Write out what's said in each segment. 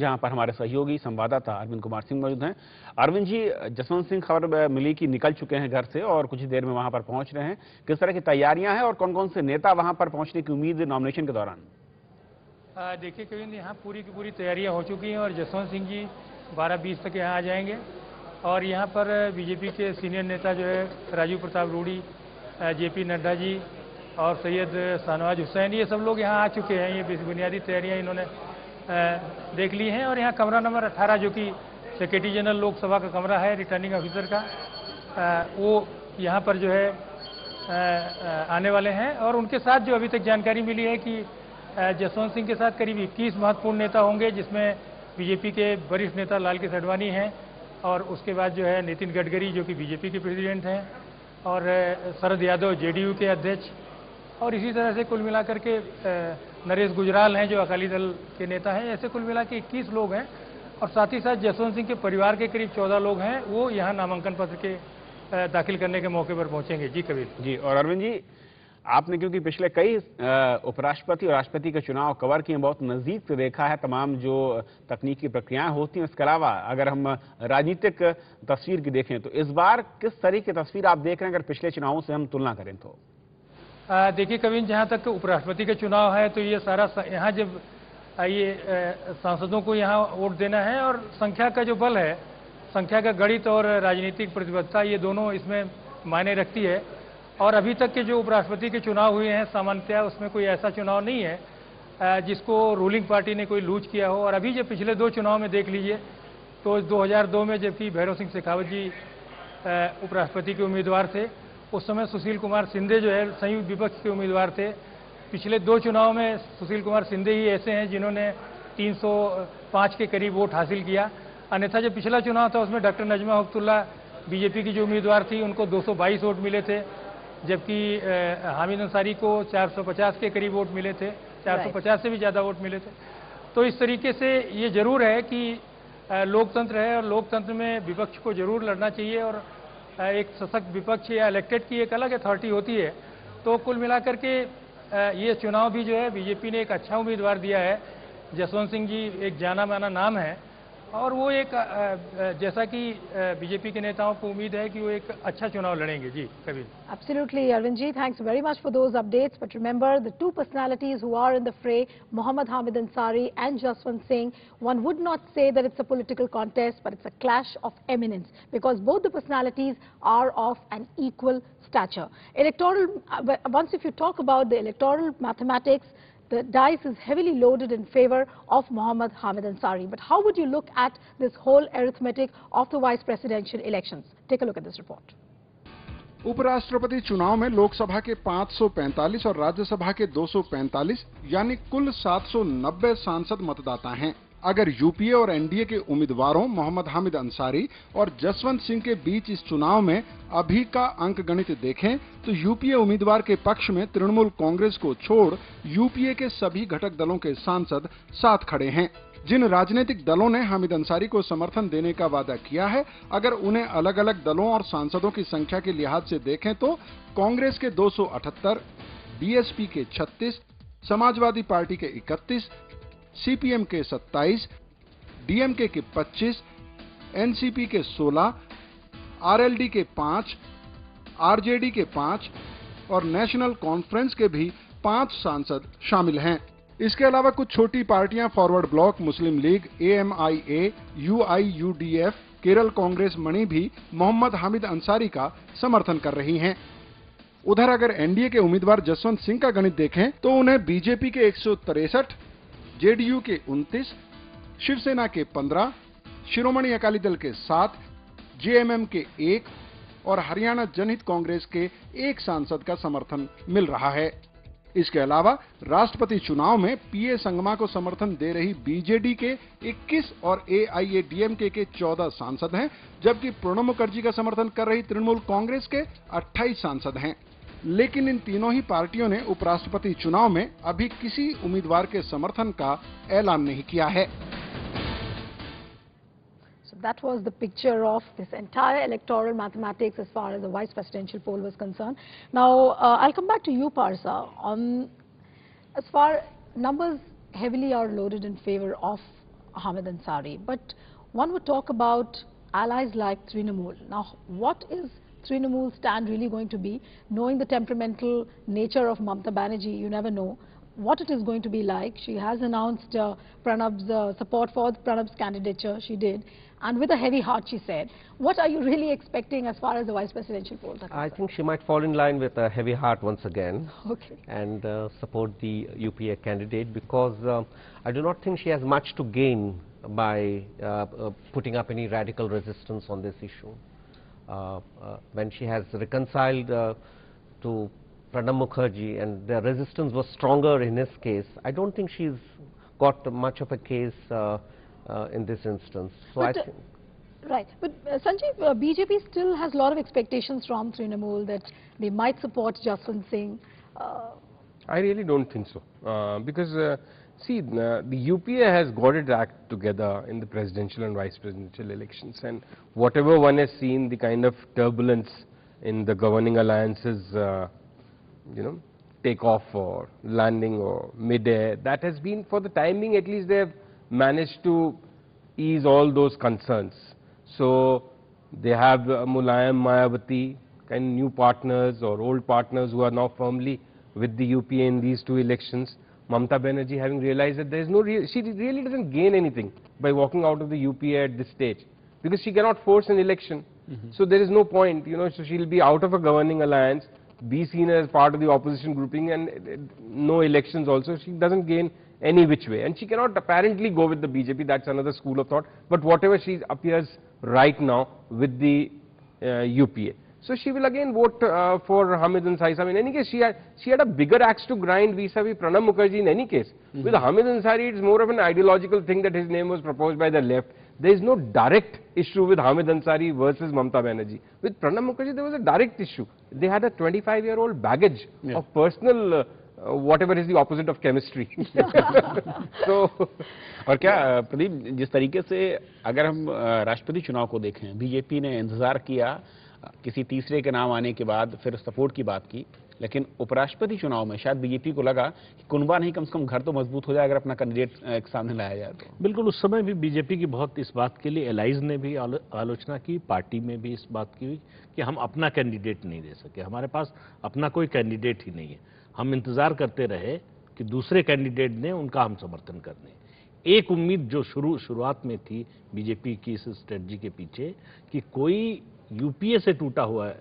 जहां पर हमारे सहयोगी संवाददाता अरविंद कुमार सिंह मौजूद हैं। अरविंद जी, जसवंत सिंह खबर मिली कि निकल चुके हैं घर से और कुछ ही देर में वहां पर पहुंच रहे हैं। किस तरह की तैयारियां हैं और कौन कौन से नेता वहां पर पहुंचने की उम्मीद नॉमिनेशन के दौरान? देखिए कविंद, यहाँ पूरी की पूरी तैयारियां हो चुकी हैं और जसवंत सिंह जी 12:20 तक यहाँ आ जाएंगे। और यहाँ पर बीजेपी के सीनियर नेता जो है राजीव प्रताप रूडी, जेपी नड्डा जी और सैयद शाहनवाज हुसैन, ये सब लोग यहाँ आ चुके हैं। ये बुनियादी तैयारियाँ इन्होंने देख ली हैं। और यहाँ कमरा नंबर 18 जो कि सेक्रेटरी जनरल लोकसभा का कमरा है रिटर्निंग ऑफिसर का, वो यहाँ पर जो है आने वाले हैं। और उनके साथ जो अभी तक जानकारी मिली है कि जसवंत सिंह के साथ करीब 21 महत्वपूर्ण नेता होंगे, जिसमें बीजेपी के वरिष्ठ नेता लाल कृष्ण आडवाणी हैं और उसके बाद जो है नितिन गडकरी जो कि बीजेपी के प्रेसिडेंट हैं और शरद यादव जेडीयू के अध्यक्ष, और इसी तरह से कुल मिलाकर के नरेश गुजराल हैं जो अकाली दल के नेता हैं। ऐसे कुल मिला के 21 लोग हैं और साथ ही साथ जसवंत सिंह के परिवार के करीब 14 लोग हैं, वो यहाँ नामांकन पत्र के दाखिल करने के मौके पर पहुंचेंगे। जी कबीर जी, और अरविंद जी, आपने क्योंकि पिछले कई उपराष्ट्रपति और राष्ट्रपति के चुनाव कवर किए, बहुत नजदीक से देखा है तमाम जो तकनीकी प्रक्रियाएं होती हैं। इसके अलावा अगर हम राजनीतिक तस्वीर की देखें तो इस बार किस तरह की तस्वीर आप देख रहे हैं अगर पिछले चुनावों से हम तुलना करें तो? देखिए कविन, जहाँ तक उपराष्ट्रपति का चुनाव है तो ये सारा यहाँ जब ये सांसदों को यहाँ वोट देना है और संख्या का जो बल है, संख्या का गणित और राजनीतिक प्रतिबद्धता, ये दोनों इसमें मायने रखती है। और अभी तक के जो उपराष्ट्रपति के चुनाव हुए हैं सामान्यतः उसमें कोई ऐसा चुनाव नहीं है जिसको रूलिंग पार्टी ने कोई लूज किया हो। और अभी जब पिछले 2 चुनाव में देख लीजिए तो 2002 में जबकि भैरव सिंह शेखावत जी उपराष्ट्रपति के उम्मीदवार थे, उस समय सुशील कुमार शिंदे जो है संयुक्त विपक्ष के उम्मीदवार थे। पिछले 2 चुनाव में सुशील कुमार शिंदे ही ऐसे हैं जिन्होंने 305 के करीब वोट हासिल किया। अन्यथा जो पिछला चुनाव था उसमें डॉक्टर नजमा हेपतुल्ला बीजेपी की जो उम्मीदवार थी उनको 222 वोट मिले थे, जबकि हामिद अंसारी को 450 के करीब वोट मिले थे, 450 से भी ज़्यादा वोट मिले थे। तो इस तरीके से ये जरूर है कि लोकतंत्र है और लोकतंत्र में विपक्ष को जरूर लड़ना चाहिए और एक सशक्त विपक्ष या इलेक्टेड की एक अलग अथॉरिटी होती है। तो कुल मिलाकर के ये चुनाव भी जो है बीजेपी ने एक अच्छा उम्मीदवार दिया है। जसवंत सिंह जी एक जाना माना नाम है और वो एक जैसा कि बीजेपी के नेताओं को उम्मीद है कि वो एक अच्छा चुनाव लड़ेंगे। जी Kabir. Absolutely, Arvind ji, thanks very much for those updates. But remember, the 2 personalities who are in the fray, Mohammad Hamid Ansari and Jaswant Singh, one would not say that it's a political contest, but it's a clash of eminence because both the personalities are of an equal stature. Once if you talk about the electoral mathematics, the dice is heavily loaded in favor of Mohammad Hamid Ansari. But how would you look at this whole arithmetic of the vice presidential elections? Take a look at this report. उपराष्ट्रपति चुनाव में लोकसभा के 545 और राज्यसभा के 245 यानी कुल 790 सांसद मतदाता हैं। अगर यूपीए और एनडीए के उम्मीदवारों मोहम्मद हामिद अंसारी और जसवंत सिंह के बीच इस चुनाव में अभी का अंक गणित देखें तो यूपीए उम्मीदवार के पक्ष में तृणमूल कांग्रेस को छोड़ यूपीए के सभी घटक दलों के सांसद साथ खड़े हैं। जिन राजनीतिक दलों ने हामिद अंसारी को समर्थन देने का वादा किया है, अगर उन्हें अलग अलग दलों और सांसदों की संख्या के लिहाज से देखें तो कांग्रेस के 278, बीएसपी के 36, समाजवादी पार्टी के 31, सीपीएम के 27, डीएमके के 25, एनसीपी के 16, आरएलडी के 5, आरजेडी के 5 और नेशनल कॉन्फ्रेंस के भी 5 सांसद शामिल हैं। इसके अलावा कुछ छोटी पार्टियां फॉरवर्ड ब्लॉक, मुस्लिम लीग, एएमआईए, यूआईयूडीएफ, केरल कांग्रेस मणि भी मोहम्मद हामिद अंसारी का समर्थन कर रही हैं। उधर अगर एनडीए के उम्मीदवार जसवंत सिंह का गणित देखें तो उन्हें बीजेपी के 163, जेडीयू के 29, शिवसेना के 15, शिरोमणि अकाली दल के 7, जेएमएम के 1 और हरियाणा जनहित कांग्रेस के 1 सांसद का समर्थन मिल रहा है। इसके अलावा राष्ट्रपति चुनाव में पीए संगमा को समर्थन दे रही बीजेडी के 21 और एआईएडीएमके के 14 सांसद हैं, जबकि प्रणब मुखर्जी का समर्थन कर रही तृणमूल कांग्रेस के 28 सांसद हैं। लेकिन इन तीनों ही पार्टियों ने उपराष्ट्रपति चुनाव में अभी किसी उम्मीदवार के समर्थन का ऐलान नहीं किया है। That was the picture of this entire electoral mathematics as far as the vice presidential poll was concerned. Now, I'll come back to you, Parsa. As far numbers heavily are loaded in favor of Hamid Ansari. But one would talk about allies like Trinamool. Now, what is Trinamool's stand really going to be? Knowing the temperamental nature of Mamata Banerjee, you never know what it is going to be like. She has announced Pranab's support for Pranab's candidature. She did. And with a heavy heart, she said. What are you really expecting as far as the vice presidential polls are concerned? I think she might fall in line with a heavy heart once again. Okay. And support the UPA candidate, because I do not think she has much to gain by putting up any radical resistance on this issue. When she has reconciled to Pranab Mukherjee and the resistance was stronger in his case, I don't think she's got much of a case in this instance. So But, I think right. But Sanjeev, BJP still has a lot of expectations from Trinamool that they might support Jaswant Singh. I really don't think so. Because, see, the UPA has got its act together in the presidential and vice presidential elections. And whatever one has seen, the kind of turbulence in the governing alliances, take off or landing or mid-air, that has been, for the time being, at least they have managed to ease all those concerns. So they have Mulayam, Mayawati, kind of new partners or old partners who are now firmly with the UPA in these two elections. Mamata Banerjee having realized that there is no she really doesn't gain anything by walking out of the UPA at this stage, because she cannot force an election. So there is no point, so she'll be out of a governing alliance, be seen as part of the opposition grouping, and no elections also. She doesn't gain any which way, and she cannot apparently go with the BJP. That's another school of thought. But whatever she appears right now with the UPA, so she will again vote for Hamid Ansari. In any case, she had a bigger axe to grind vis-a-vis Pranab Mukherjee in any case. With Hamid Ansari, it's more of an ideological thing that his name was proposed by the left. There is no direct issue with Hamid Ansari versus Mamata Banerjee. With Pranab Mukherjee, there was a direct issue. They had a 25-year-old baggage of personal whatever is the opposite of chemistry. So, और क्या प्रदीप, जिस तरीके से अगर हम राष्ट्रपति चुनाव को देखें, बीजेपी ने इंतजार किया किसी तीसरे के नाम आने के बाद, फिर सपोर्ट की बात की, लेकिन उपराष्ट्रपति चुनाव में शायद बीजेपी को लगा कि कुनबा नहीं, कम से कम घर तो मजबूत हो जाए अगर अपना कैंडिडेट एक सामने लाया जाए तो। बिल्कुल, उस समय भी बीजेपी की बहुत इस बात के लिए एलाइज ने भी आलोचना की, पार्टी में भी इस बात की हुई कि हम अपना कैंडिडेट नहीं दे सके, हमारे पास अपना कोई कैंडिडेट ही नहीं है। हम इंतजार करते रहे कि दूसरे कैंडिडेट ने, उनका हम समर्थन कर दें। एक उम्मीद जो शुरुआत में थी बीजेपी की इस स्ट्रेटजी के पीछे कि कोई यूपीए से टूटा हुआ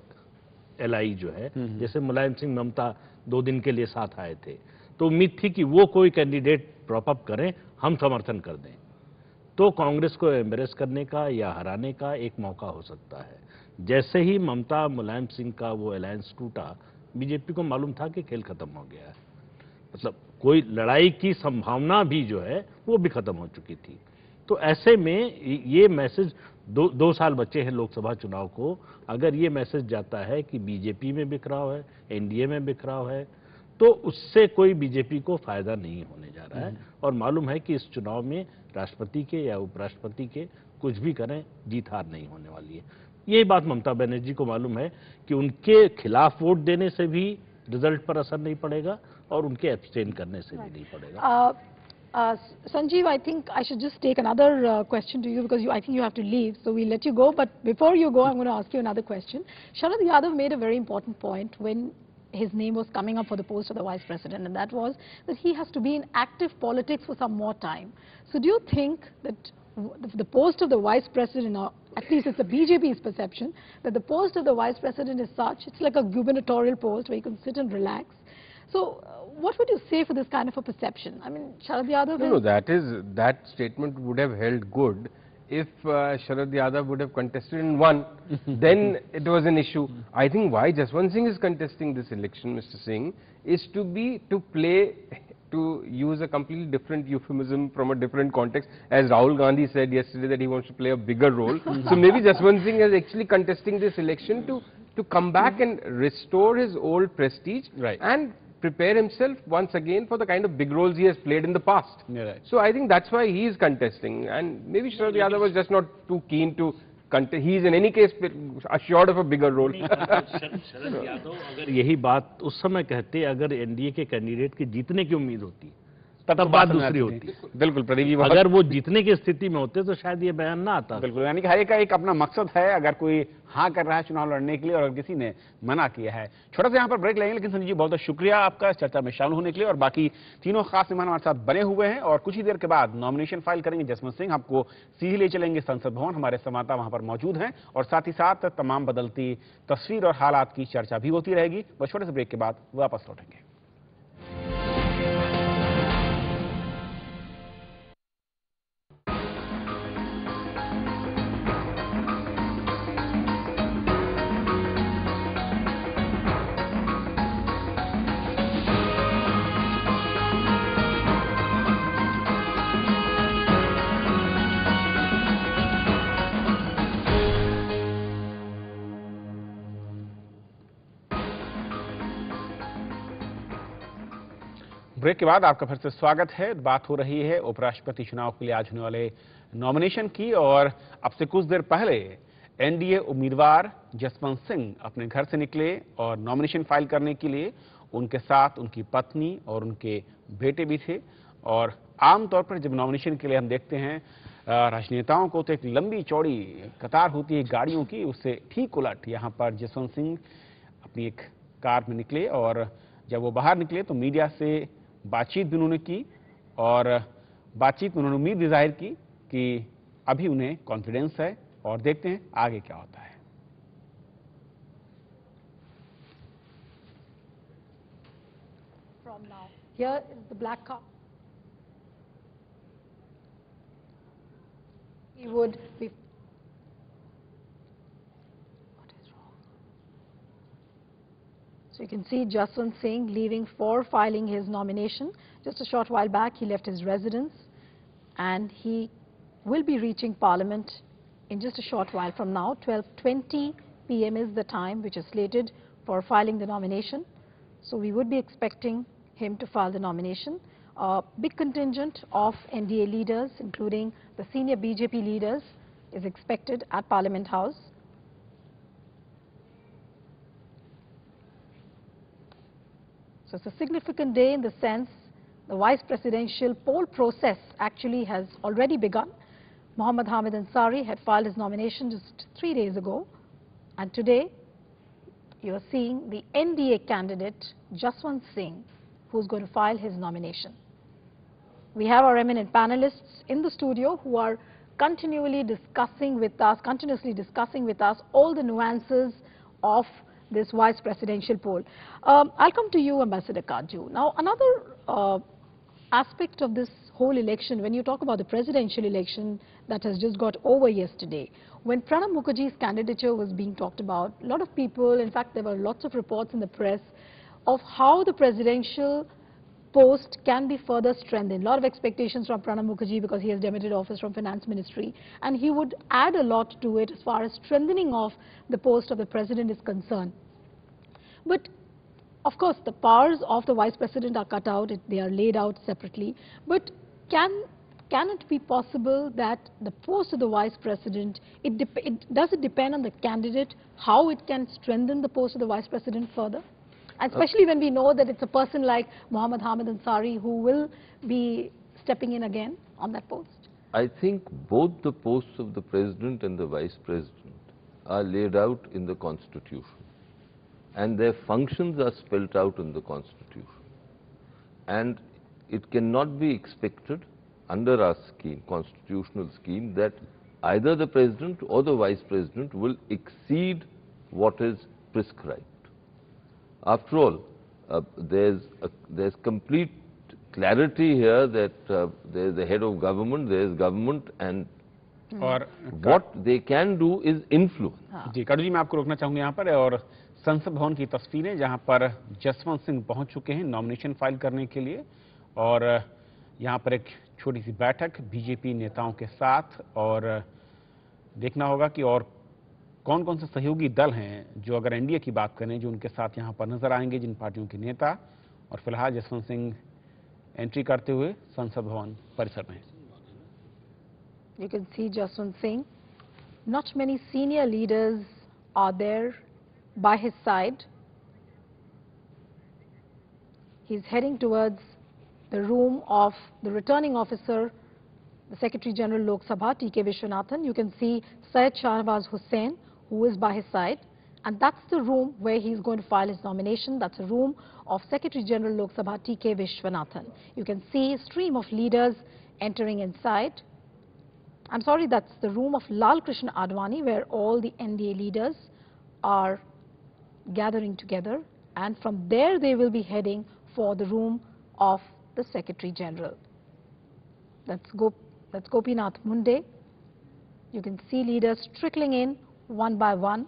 एलआई जो है, जैसे मुलायम सिंह ममता 2 दिन के लिए साथ आए थे, तो उम्मीद थी कि वो कोई कैंडिडेट प्रॉप अप करें, हम समर्थन कर दें, तो कांग्रेस को एम्बेरेस करने का या हराने का एक मौका हो सकता है। जैसे ही ममता मुलायम सिंह का वो अलायंस टूटा, बीजेपी को मालूम था कि खेल खत्म हो गया है, मतलब कोई लड़ाई की संभावना भी जो है वो भी खत्म हो चुकी थी। तो ऐसे में ये मैसेज, 2 साल बचे हैं लोकसभा चुनाव को, अगर ये मैसेज जाता है कि बीजेपी में बिखराव है, एनडीए में बिखराव है, तो उससे कोई बीजेपी को फायदा नहीं होने जा रहा है। और मालूम है कि इस चुनाव में राष्ट्रपति के या उपराष्ट्रपति के कुछ भी करें, जीत हार नहीं होने वाली है। यही बात ममता बनर्जी को मालूम है कि उनके खिलाफ वोट देने से भी रिजल्ट पर असर नहीं पड़ेगा और उनके एब्सटेन करने से भी नहीं पड़ेगा। Sanjeev, I think I should just take another question to you, because I think you have to leave, so we'll let you go. But before you go, I'm going to ask you another question. Sharad Yadav made a very important point when his name was coming up for the post of the vice president, and that was that he has to be in active politics for some more time. So do you think that the post of the vice president, or at least it's the BJP's perception, that the post of the vice president is such, it's like a gubernatorial post where you can sit and relax? So what would you say for this kind of a perception? I mean, Sharad Yadav... No, that statement would have held good if Sharad Yadav would have contested and won. Then it was an issue. I think why Jaswant Singh is contesting this election, Mr. Singh, is to use a completely different euphemism from a different context. As Rahul Gandhi said yesterday that he wants to play a bigger role. So maybe Jaswant Singh is actually contesting this election to come back and restore his old prestige, and prepare himself once again for the kind of big roles he has played in the past. So I think that's why he is contesting, and maybe Sharad Yadav was just not too keen to contest. He is in any case assured of a bigger role. Sharad Yadav अगर यही बात उस समय कहते, अगर NDA के candidate के जीतने की उम्मीद होती, तब बात दूसरी होती। बिल्कुल प्रदीप जी, अगर वो जीतने की स्थिति में होते तो शायद ये बयान ना आता। बिल्कुल, यानी कि हर एक का एक अपना मकसद है। अगर कोई हाँ कर रहा है चुनाव लड़ने के लिए और किसी ने मना किया है। छोटा सा यहाँ पर ब्रेक लेंगे, लेकिन संजीव जी बहुत बहुत शुक्रिया आपका इस चर्चा में शामिल होने के लिए। और बाकी तीनों खास मेहमान हमारे साथ बने हुए हैं और कुछ ही देर के बाद नॉमिनेशन फाइल करेंगे जसवंत सिंह। आपको सीधे ले चलेंगे संसद भवन, हमारे संवाददाता वहां पर मौजूद हैं और साथ ही साथ तमाम बदलती तस्वीर और हालात की चर्चा भी होती रहेगी। बस छोटे से ब्रेक के बाद वापस लौटेंगे। ब्रेक के बाद आपका फिर से स्वागत है। बात हो रही है उपराष्ट्रपति चुनाव के लिए आज होने वाले नॉमिनेशन की और अब से कुछ देर पहले एनडीए उम्मीदवार जसवंत सिंह अपने घर से निकले और नॉमिनेशन फाइल करने के लिए उनके साथ उनकी पत्नी और उनके बेटे भी थे। और आमतौर पर जब नॉमिनेशन के लिए हम देखते हैं राजनेताओं को तो एक लंबी चौड़ी कतार होती है गाड़ियों की, उससे ठीक उलट यहाँ पर जसवंत सिंह अपनी एक कार में निकले और जब वो बाहर निकले तो मीडिया से बातचीत भी उन्होंने की और बातचीत में उन्होंने उम्मीद भी जाहिर की कि अभी उन्हें कॉन्फिडेंस है और देखते हैं आगे क्या होता है। From now, here is the black car. He would be. What is wrong? So you can see Jaswant Singh leaving for filing his nomination. Just a short while back, he left his residence and he will be reaching Parliament in just a short while from now. 12:20 p.m. is the time which is slated for filing the nomination. So we would be expecting him to file the nomination. A big contingent of NDA leaders, including the senior BJP leaders, is expected at Parliament House. So it's a significant day in the sense the vice presidential poll process actually has already begun. Mohammad Hamid Ansari had filed his nomination just 3 days ago, and today you are seeing the NDA candidate Jaswant Singh, who's going to file his nomination. We have our eminent panelists in the studio who are continuously discussing with us all the nuances of this vice presidential poll. I'll come to you, Ambassador Kaju. Now, another aspect of this whole election, when you talk about the presidential election that has just got over yesterday, when Pranab Mukherjee's candidature was being talked about, a lot of people, in fact, there were lots of reports in the press of how the presidential post can be further strengthened. A lot of expectations from Pranab Mukherjee because he has demitted office from Finance Ministry, and he would add a lot to it as far as strengthening of the post of the president is concerned. But of course, the powers of the vice president are cut out, they are laid out separately. But can it be possible that the post of the vice president, does it depend on the candidate, how it can strengthen the post of the vice president further? And especially when we know that it's a person like Mohammad Hamid Ansari who will be stepping in again on that post. I think both the posts of the president and the vice president are laid out in the constitution, and their functions are spelled out in the constitution. And it cannot be expected under our scheme, constitutional scheme, that either the president or the vice president will exceed what is prescribed. After all, there's complete clarity here that there's the head of government, there's government, and what they can do is influence. जी काडू जी, मैं आपको रोकना चाहूंगा यहाँ पर। और संसद भवन की तस्वीरें जहाँ पर जसवंत सिंह पहुंच चुके हैं नॉमिनेशन फाइल करने के लिए, और यहाँ पर एक छोटी सी बैठक बीजेपी नेताओं के साथ, और देखना होगा कि और कौन कौन से सहयोगी दल हैं जो, अगर एनडीए की बात करें, जो उनके साथ यहाँ पर नजर आएंगे, जिन पार्टियों के नेता। और फिलहाल जसवंत सिंह एंट्री करते हुए संसद भवन परिसर में। You can see Jaswant Singh. Not many senior leaders are there by his side. He's heading towards the room of the returning officer, the Secretary General Lok Sabha, T.K. Vishwanathan. You can see Syed Shahbaz Hussain, who is by his side. And that's the room where he's going to file his nomination. That's a room of Secretary General Lok Sabha, T.K. Vishwanathan. You can see a stream of leaders entering inside. I'm sorry, that's the room of Lal Krishna Advani, where all the NDA leaders are gathering together. And from there, they will be heading for the room of the Secretary General. That's Gopinath Munde. You can see leaders trickling in one by one.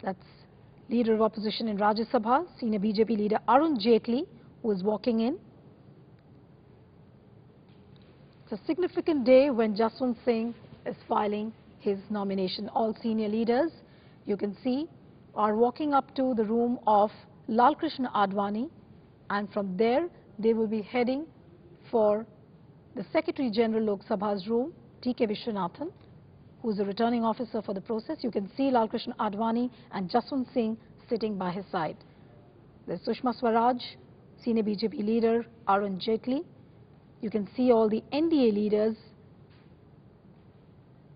That's Leader of Opposition in Rajya Sabha, Senior BJP leader Arun Jaitley, who is walking in. It's a significant day when Jaswant Singh is filing his nomination. All senior leaders, you can see, are walking up to the room of Lal Krishna Advani, and from there they will be heading for the Secretary General Lok Sabha's room, T.K. Vishwanathan, who is the returning officer for the process. You can see Lal Krishna Advani and Jaswant Singh sitting by his side. There's Sushma Swaraj, senior BJP leader Arun Jaitley. You can see all the NDA leaders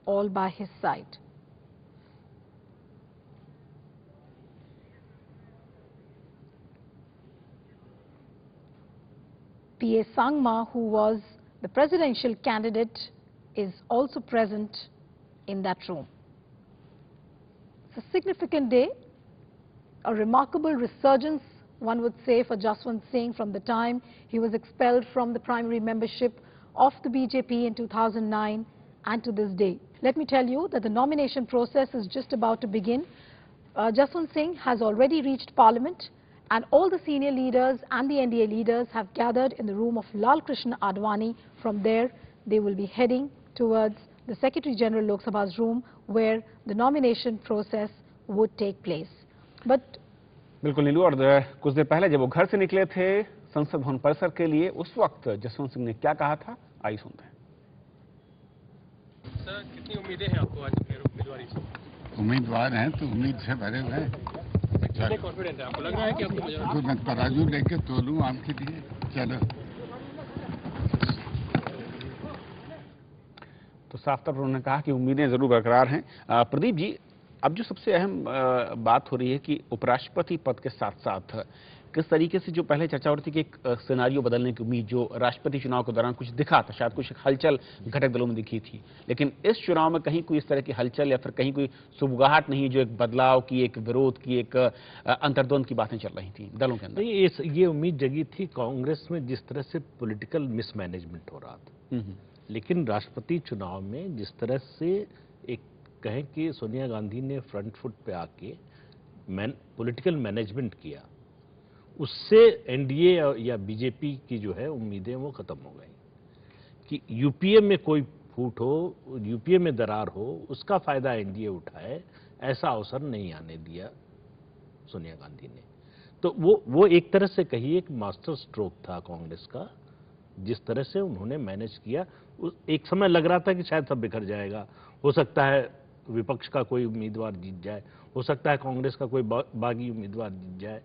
all by his side. P.A. Sangma, who was the presidential candidate, is also present in that room. It's a significant day, a remarkable resurgence, one would say, for Jaswant Singh from the time he was expelled from the primary membership of the BJP in 2009 and to this day. Let me tell you that the nomination process is just about to begin. Jaswant Singh has already reached Parliament, and all the senior leaders and the NDA leaders have gathered in the room of Lal Krishna Advani. From there, they will be heading towards the Secretary General Lok Sabha's room, where the nomination process would take place. But बिल्कुल नीलू, और कुछ देर पहले जब वो घर से निकले थे संसद भवन परिसर के लिए, उस वक्त जसवंत सिंह ने क्या कहा था, आइए सुनते हैं। सर, कितनी उम्मीदें हैं आपको आज मेरे उम्मीदवारी से? उम्मीदवार हैं तो उम्मीद से भरे हुए हैं। कितने कॉन्फिडेंट हैं आपको? लग रहा है कि आपको मैं तराजू लेके तोलूं आपके लिए। चलो। तो साफ तौर पर उन्होंने कहा कि उम्मीदें जरूर बरकरार हैं। प्रदीप जी, अब जो सबसे अहम बात हो रही है कि उपराष्ट्रपति पद के साथ साथ किस तरीके से जो पहले चर्चा हो रही थी कि एक सिनेरियो बदलने की उम्मीद जो राष्ट्रपति चुनाव के दौरान कुछ दिखा था, शायद कुछ हलचल घटक दलों में दिखी थी, लेकिन इस चुनाव में कहीं कोई इस तरह की हलचल या फिर कहीं कोई सुबगाहट नहीं, जो एक बदलाव की, एक विरोध की, एक अंतर्द्वंद की बातें चल रही थी दलों के अंदर। ये उम्मीद जगी थी कांग्रेस में जिस तरह से पॉलिटिकल मिसमैनेजमेंट हो रहा था, लेकिन राष्ट्रपति चुनाव में जिस तरह से एक कहें कि सोनिया गांधी ने फ्रंट फुट पे आके पॉलिटिकल मैनेजमेंट किया, उससे एनडीए या बीजेपी की जो है उम्मीदें वो खत्म हो गई कि यूपीए में कोई फूट हो, यूपीए में दरार हो, उसका फायदा एनडीए उठाए, ऐसा अवसर नहीं आने दिया सोनिया गांधी ने। तो वो एक तरह से कहिए एक मास्टर स्ट्रोक था कांग्रेस का, जिस तरह से उन्होंने मैनेज किया। एक समय लग रहा था कि शायद सब बिखर जाएगा, हो सकता है विपक्ष का कोई उम्मीदवार जीत जाए, हो सकता है कांग्रेस का कोई बागी उम्मीदवार जीत जाए,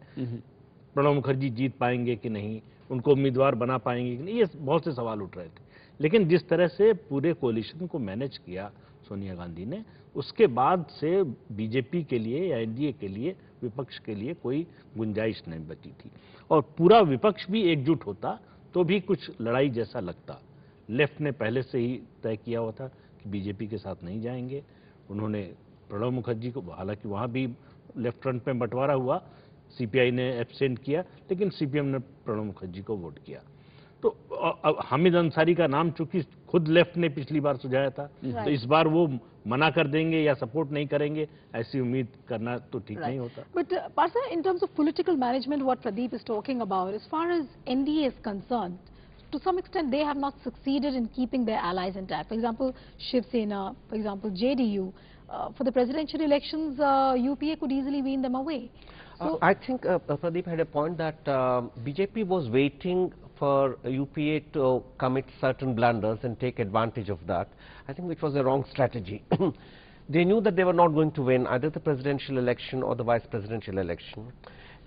प्रणब मुखर्जी जीत पाएंगे कि नहीं, उनको उम्मीदवार बना पाएंगे कि नहीं, ये बहुत से सवाल उठ रहे थे। लेकिन जिस तरह से पूरे कोलिशन को मैनेज किया सोनिया गांधी ने, उसके बाद से बीजेपी के लिए या एनडीए के लिए, विपक्ष के लिए कोई गुंजाइश नहीं बची थी। और पूरा विपक्ष भी एकजुट होता तो भी कुछ लड़ाई जैसा लगता। लेफ्ट ने पहले से ही तय किया हुआ था कि बीजेपी के साथ नहीं जाएंगे। उन्होंने प्रणब मुखर्जी को, हालांकि वहां भी लेफ्ट फ्रंट में बंटवारा हुआ, सीपीआई ने एब्सेंट किया, लेकिन सीपीएम ने प्रणब मुखर्जी को वोट किया। तो हामिद अंसारी का नाम चूंकि खुद लेफ्ट ने पिछली बार सुझाया था, तो इस बार वो मना कर देंगे या सपोर्ट नहीं करेंगे, ऐसी उम्मीद करना तो ठीक नहीं होता। But Parsa, in terms of political management, what Pradeep is talking about, as far as NDA is concerned, to some extent they have not succeeded in keeping their allies intact. For example, Shiv Sena, for example, JDU. For the presidential elections, UPA could easily wean them away. So I think Pradeep had a point that BJP was waiting for UPA to commit certain blunders and take advantage of that. I think which was a wrong strategy. They knew that they were not going to win either the presidential election or the vice presidential election.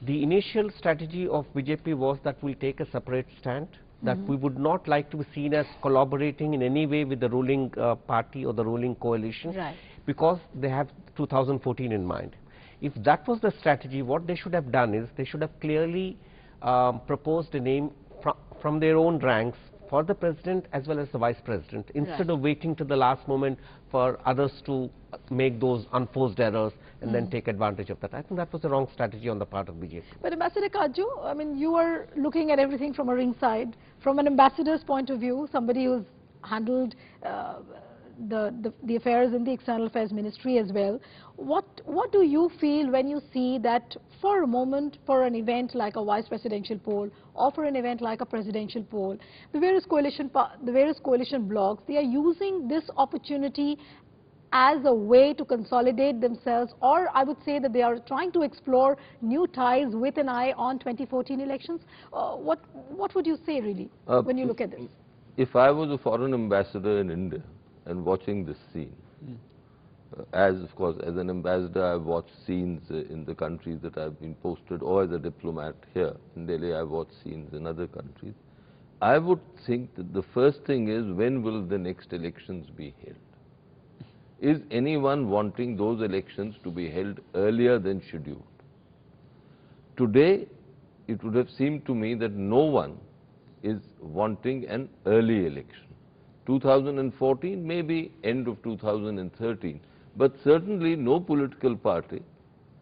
The initial strategy of BJP was that we'll take a separate stand, that we would not like to be seen as collaborating in any way with the ruling party or the ruling coalition, Right. because they have 2014 in mind. If that was the strategy, what they should have done is they should have clearly proposed a name from their own ranks for the president as well as the vice president, instead of waiting to the last moment for others to make those unforced errors and then take advantage of that. I think that was the wrong strategy on the part of BJP. But Ambassador Kaju, I mean, you are looking at everything from a ringside. From an ambassador's point of view, somebody who's handled the affairs in the External Affairs Ministry as well. What do you feel when you see that for a moment, for an event like a vice presidential poll or for an event like a presidential poll, the various coalition blocs, they are using this opportunity as a way to consolidate themselves, or I would say that they are trying to explore new ties with an eye on 2014 elections? What would you say really when you look at this? If I was a foreign ambassador in India and watching this scene, as of course as an ambassador I've watched scenes in the countries that I've been posted, or as a diplomat here in Delhi I've watched scenes in other countries, I would think that the first thing is, when will the next elections be held? Is anyone wanting those elections to be held earlier than scheduled? Today it would have seemed to me that no one is wanting an early election. 2014, maybe end of 2013, but certainly no political party,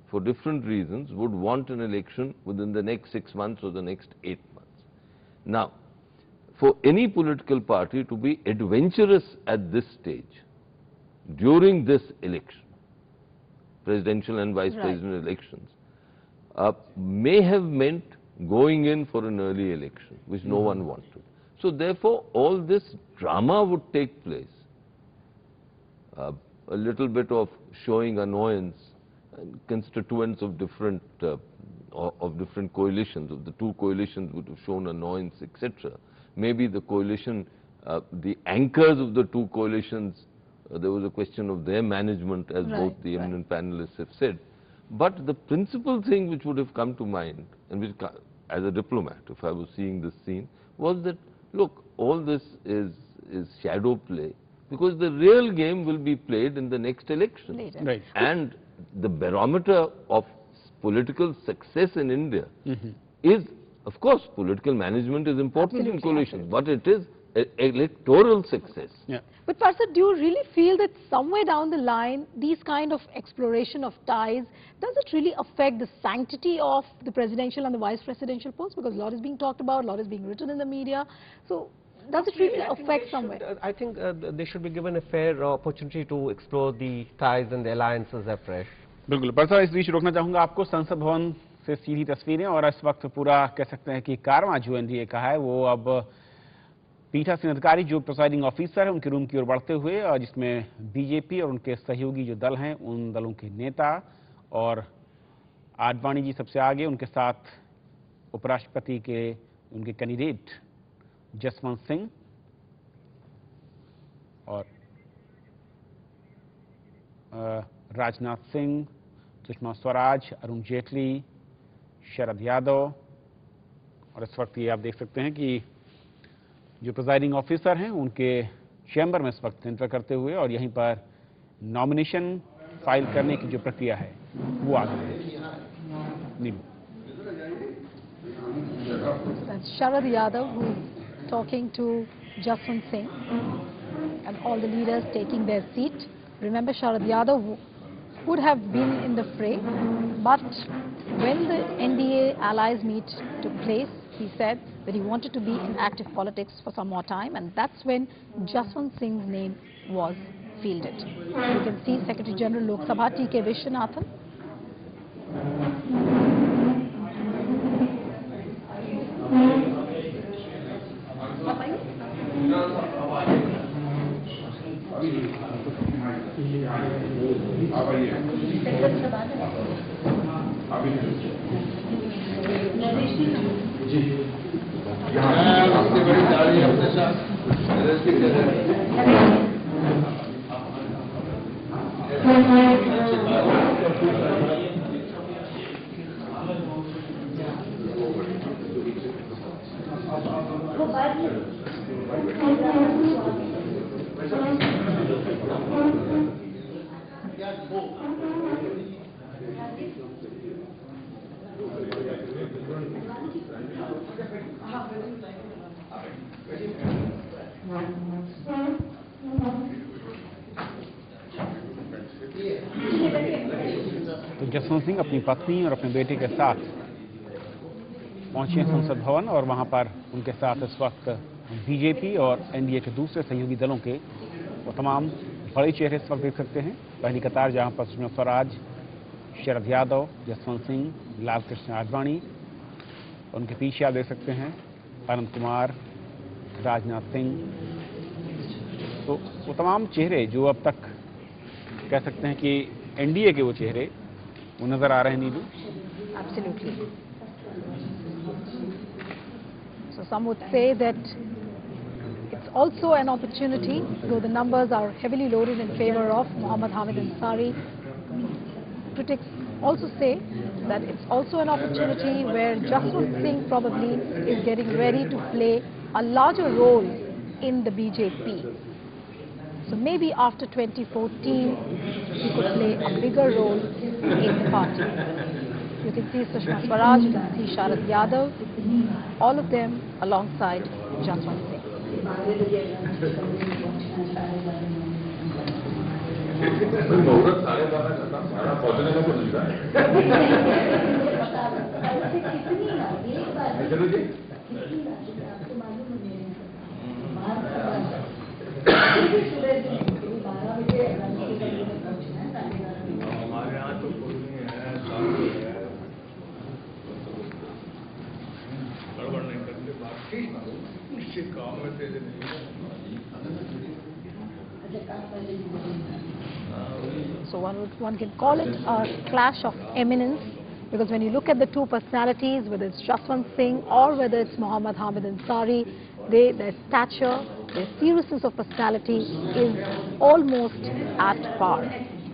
for different reasons, would want an election within the next 6 months or the next 8 months. Now, for any political party to be adventurous at this stage, during this election, presidential and vice presidential elections, may have meant going in for an early election, which no one wanted. So therefore, all this drama would take place. A little bit of showing annoyance, constituents of different coalitions, of the two coalitions would have shown annoyance, etc. Maybe the coalition, the anchors of the two coalitions, there was a question of their management, as both the eminent panelists have said. But the principal thing which would have come to mind, and which, as a diplomat, if I was seeing this scene, was that, look, all this is shadow play, because the real game will be played in the next election. Right. And the barometer of political success in India is, of course, political management is important in coalitions, but it is electoral success. Yeah. But Parsad, do you really feel that somewhere down the line, these kind of exploration of ties, does it really affect the sanctity of the presidential and the vice presidential posts? Because a lot is being talked about, a lot is being written in the media. So does it really affect somewhere? I think they should be given a fair opportunity to explore the ties and the alliances afresh. बिल्कुल परसा, इस बीच रोकना चाहूंगा आपको। संसद भवन से सीधी तस्वीरें, और इस वक्त पूरा कह सकते हैं कि कारवां जो एनडीए का है वो अब पीठासीन अधिकारी जो प्रिसाइडिंग ऑफिसर है उनके रूम की ओर बढ़ते हुए, और जिसमें बीजेपी और उनके सहयोगी जो दल हैं उन दलों के नेता, और आडवाणी जी सबसे आगे, उनके साथ उपराष्ट्रपति के उनके कैंडिडेट जसवंत सिंह और राजनाथ सिंह, सुषमा स्वराज, अरुण जेटली, शरद यादव, और इस वक्त ये आप देख सकते हैं कि जो प्रिसाइडिंग ऑफिसर हैं उनके चैम्बर में इस वक्त एंटर करते हुए, और यहीं पर नॉमिनेशन फाइल करने की जो प्रक्रिया है वो आगे बढ़ेगी। That's Sharad Yadav, who is talking to Jaswant Singh, and all the leaders taking their seat. Remember, Sharad Yadav would have been in the fray, but when the NDA allies meet took place, he said that he wanted to be in active politics for some more time, and that's when Jaswant Singh's name was fielded. You can see Secretary General Lok Sabha T.K. Viswanathan. तो जसवंत सिंह अपनी पत्नी और अपने बेटे के साथ पहुंचे हैं संसद भवन और वहां पर उनके साथ इस वक्त बीजेपी और एनडीए के दूसरे सहयोगी दलों के वो तमाम बड़े चेहरे इस वक्त देख सकते हैं। पहली कतार जहां पर सुषमा स्वराज, शरद यादव, जसवंत सिंह, लालकृष्ण आडवाणी, उनके पीछे आप देख सकते हैं अनंत कुमार, राजनाथ सिंह। तो वो तमाम चेहरे जो अब तक कह सकते हैं कि एनडीए के वो चेहरे वो नजर आ रहे हैं। नीलू, Absolutely. So some would say that it's also an opportunity, though the numbers are heavily loaded in favor of Mohammad Hamid Ansari. Critics also say that it's also an opportunity where Jaswant Singh probably is getting ready to play a larger role in the BJP. So maybe after 2014, he could play a bigger role in the party. You can see Sushma Swaraj, you can see Sharad Yadav, all of them alongside Jaswant Singh. So one can call it a clash of eminence, because when you look at the two personalities, whether it's Jaswant Singh or whether it's Mohammad Hamid Ansari, their stature, their seriousness of personality is almost at par.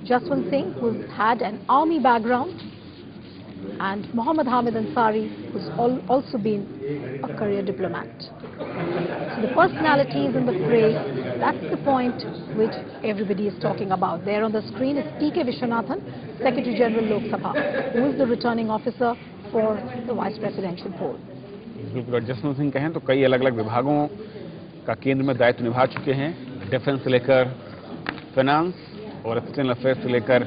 Jaswant Singh, who's had an army background, and Mohammad Hamid Ansari, who's also been a career diplomat. So the personalities in the fray, that's the point which everybody is talking about. There on the screen is T.K. Vishwanathan, Secretary General Lok Sabha, who is the returning officer for the vice presidential poll. बिल्कुल, जसवंत सिंह कहें तो कई अलग अलग विभागों का केंद्र में दायित्व निभा चुके हैं। डिफेंस से लेकर फाइनेंस और एक्सटर्नल अफेयर्स से लेकर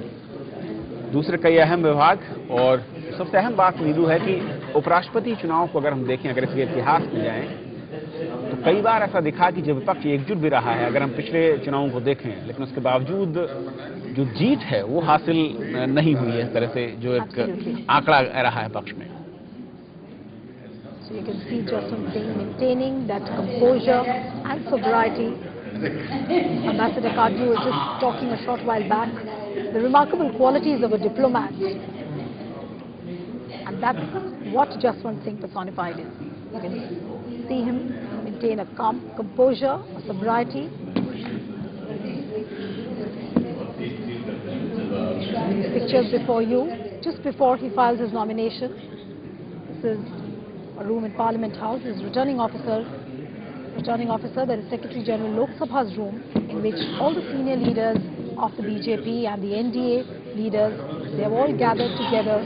दूसरे कई अहम विभाग। और सबसे अहम बात नीलू है कि उपराष्ट्रपति चुनाव को अगर हम देखें, अगर इसके इतिहास में जाएं, तो कई बार ऐसा दिखा कि जब विपक्ष एकजुट भी रहा है, अगर हम पिछले चुनावों को देखें, लेकिन उसके बावजूद जो जीत है वो हासिल नहीं हुई है। इस तरह से जो एक आंकड़ा रहा है पक्ष में। So you can see Jaswant Singh maintaining that composure and sobriety. Ambassador Kadri was just talking a short while back, the remarkable qualities of a diplomat. And that's what Jaswant Singh personified is. You can see him maintain a calm composure, a sobriety. These pictures before you, just before he files his nomination. This is a room in Parliament House. His returning officer, that is Secretary General Lok Sabha's room, in which all the senior leaders of the BJP and the NDA leaders, they have all gathered together